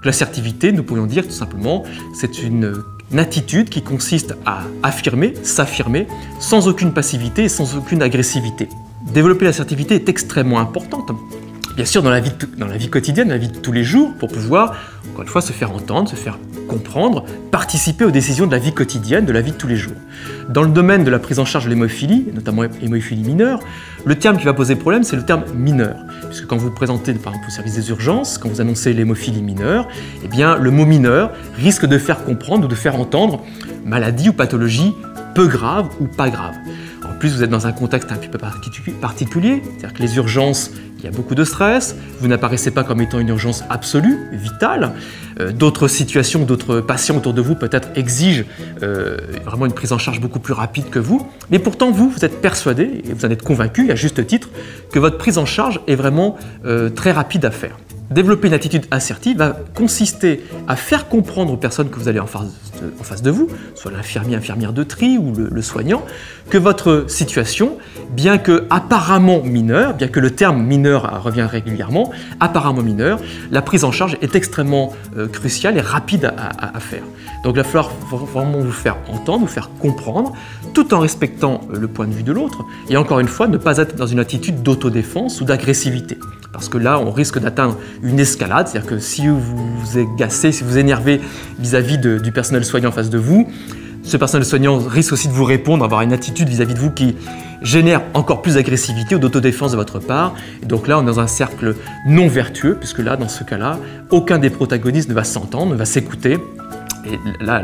L'assertivité, nous pourrions dire tout simplement, c'est une attitude qui consiste à affirmer, s'affirmer, sans aucune passivité et sans aucune agressivité. Développer l'assertivité est extrêmement importante, bien sûr dans la vie quotidienne, dans la vie de tous les jours, pour pouvoir, encore une fois, se faire entendre, se faire comprendre, participer aux décisions de la vie quotidienne, de la vie de tous les jours. Dans le domaine de la prise en charge de l'hémophilie, notamment hémophilie mineure, le terme qui va poser problème, c'est le terme mineur. Puisque quand vous vous présentez par exemple au service des urgences, quand vous annoncez l'hémophilie mineure, eh bien le mot mineur risque de faire comprendre ou de faire entendre maladie ou pathologie peu grave ou pas grave. En plus, vous êtes dans un contexte un petit peu particulier, c'est-à-dire que les urgences, il y a beaucoup de stress, vous n'apparaissez pas comme étant une urgence absolue, vitale. D'autres situations, d'autres patients autour de vous peut-être exigent vraiment une prise en charge beaucoup plus rapide que vous. Mais pourtant, vous êtes persuadé, et vous en êtes convaincu, à juste titre, que votre prise en charge est vraiment très rapide à faire. Développer une attitude assertive va consister à faire comprendre aux personnes que vous allez en face de vous, soit l'infirmier, infirmière de tri ou le soignant, que votre situation, bien que apparemment mineure, bien que le terme mineur revient régulièrement, apparemment mineure, la prise en charge est extrêmement cruciale et rapide à faire. Donc il va falloir vraiment vous faire entendre, vous faire comprendre, tout en respectant le point de vue de l'autre, et encore une fois, ne pas être dans une attitude d'autodéfense ou d'agressivité. Parce que là, on risque d'atteindre une escalade, c'est-à-dire que si vous vous agacez, si vous énervez vis-à-vis du personnel soignant en face de vous, ce personnel soignant risque aussi de vous répondre, avoir une attitude vis-à-vis de vous qui génère encore plus d'agressivité ou d'autodéfense de votre part. Et donc là, on est dans un cercle non vertueux, puisque là, dans ce cas-là, aucun des protagonistes ne va s'entendre, ne va s'écouter. Et là,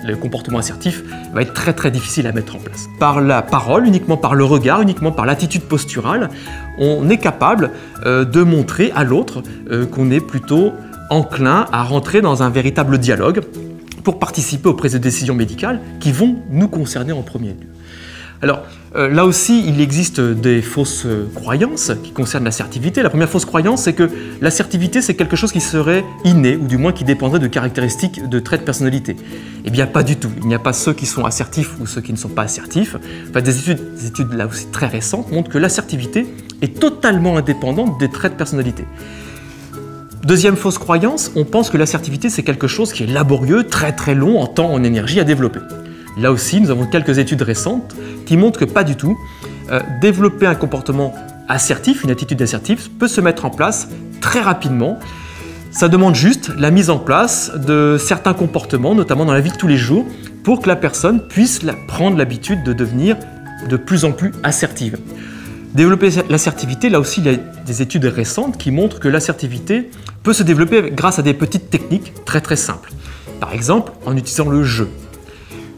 le comportement assertif va être très très difficile à mettre en place. Par la parole, uniquement par le regard, uniquement par l'attitude posturale, on est capable de montrer à l'autre qu'on est plutôt enclin à rentrer dans un véritable dialogue pour participer aux prises de décisions médicales qui vont nous concerner en premier lieu. Alors là aussi, il existe des fausses croyances qui concernent l'assertivité. La première fausse croyance, c'est que l'assertivité, c'est quelque chose qui serait inné, ou du moins qui dépendrait de caractéristiques de traits de personnalité. Eh bien, pas du tout. Il n'y a pas ceux qui sont assertifs ou ceux qui ne sont pas assertifs. Enfin, des études là aussi très récentes montrent que l'assertivité est totalement indépendante des traits de personnalité. Deuxième fausse croyance, on pense que l'assertivité, c'est quelque chose qui est laborieux, très très long en temps, en énergie à développer. Là aussi, nous avons quelques études récentes qui montrent que pas du tout. Développer un comportement assertif, une attitude assertive, peut se mettre en place très rapidement. Ça demande juste la mise en place de certains comportements, notamment dans la vie de tous les jours, pour que la personne puisse prendre l'habitude de devenir de plus en plus assertive. Développer l'assertivité, là aussi, il y a des études récentes qui montrent que l'assertivité peut se développer grâce à des petites techniques très très simples. Par exemple, en utilisant le jeu.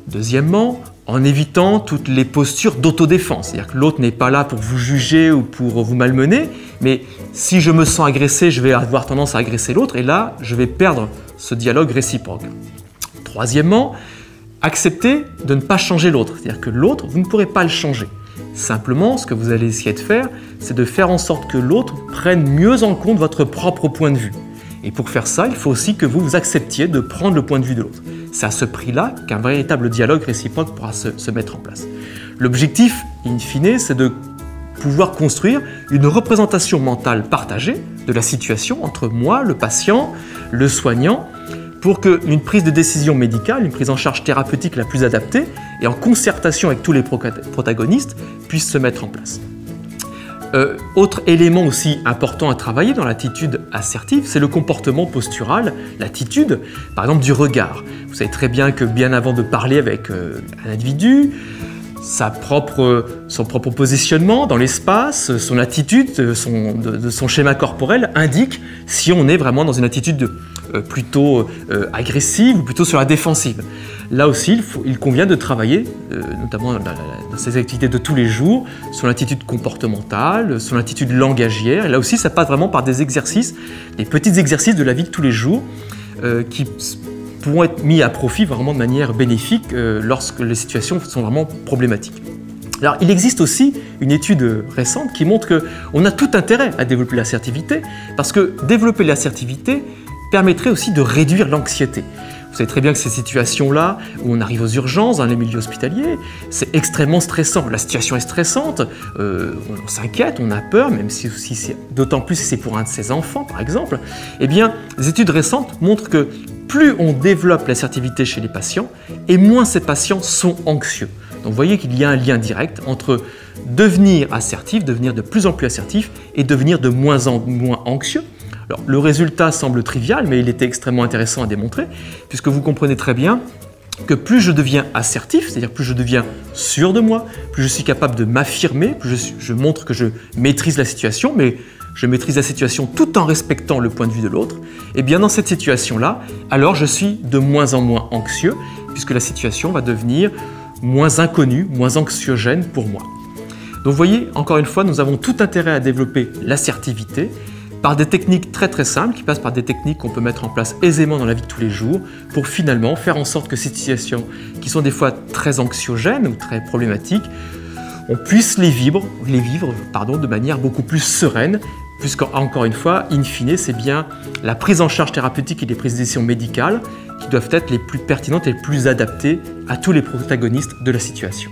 Deuxièmement, en évitant toutes les postures d'autodéfense. C'est-à-dire que l'autre n'est pas là pour vous juger ou pour vous malmener, mais si je me sens agressé, je vais avoir tendance à agresser l'autre, et là, je vais perdre ce dialogue réciproque. Troisièmement, accepter de ne pas changer l'autre. C'est-à-dire que l'autre, vous ne pourrez pas le changer. Simplement, ce que vous allez essayer de faire, c'est de faire en sorte que l'autre prenne mieux en compte votre propre point de vue. Et pour faire ça, il faut aussi que vous vous acceptiez de prendre le point de vue de l'autre. C'est à ce prix-là qu'un véritable dialogue réciproque pourra se mettre en place. L'objectif, in fine, c'est de pouvoir construire une représentation mentale partagée de la situation entre moi, le patient, le soignant, pour qu'une prise de décision médicale, une prise en charge thérapeutique la plus adaptée et en concertation avec tous les protagonistes puisse se mettre en place. Autre élément aussi important à travailler dans l'attitude assertive, c'est le comportement postural, l'attitude, par exemple, du regard. Vous savez très bien que bien avant de parler avec un individu, son propre positionnement dans l'espace, son attitude, de son schéma corporel indique si on est vraiment dans une attitude plutôt agressive ou plutôt sur la défensive. Là aussi, il convient de travailler, notamment dans ces activités de tous les jours, sur l'attitude comportementale, sur l'attitude langagière. Et là aussi, ça passe vraiment par des exercices, des petits exercices de la vie de tous les jours qui pourront être mis à profit vraiment de manière bénéfique lorsque les situations sont vraiment problématiques. Alors, il existe aussi une étude récente qui montre qu'on a tout intérêt à développer l'assertivité, parce que développer l'assertivité permettrait aussi de réduire l'anxiété. Vous Vous savez très bien que ces situations-là, où on arrive aux urgences dans les milieux hospitaliers, c'est extrêmement stressant. La situation est stressante, on s'inquiète, on a peur, même si c'est d'autant plus si c'est pour un de ses enfants, par exemple. Eh bien, les études récentes montrent que plus on développe l'assertivité chez les patients, et moins ces patients sont anxieux. Donc vous voyez qu'il y a un lien direct entre devenir assertif, devenir de plus en plus assertif, et devenir de moins en moins anxieux. Alors, le résultat semble trivial, mais il était extrêmement intéressant à démontrer, puisque vous comprenez très bien que plus je deviens assertif, c'est-à-dire plus je deviens sûr de moi, plus je suis capable de m'affirmer, plus je montre que je maîtrise la situation, mais je maîtrise la situation tout en respectant le point de vue de l'autre, et bien dans cette situation-là, alors je suis de moins en moins anxieux, puisque la situation va devenir moins inconnue, moins anxiogène pour moi. Donc vous voyez, encore une fois, nous avons tout intérêt à développer l'assertivité, par des techniques très simples, qui passent par des techniques qu'on peut mettre en place aisément dans la vie de tous les jours, pour finalement faire en sorte que ces situations, qui sont des fois très anxiogènes ou très problématiques, on puisse les vivre de manière beaucoup plus sereine, puisqu'encore une fois, in fine, c'est bien la prise en charge thérapeutique et les prises de décision médicales qui doivent être les plus pertinentes et les plus adaptées à tous les protagonistes de la situation.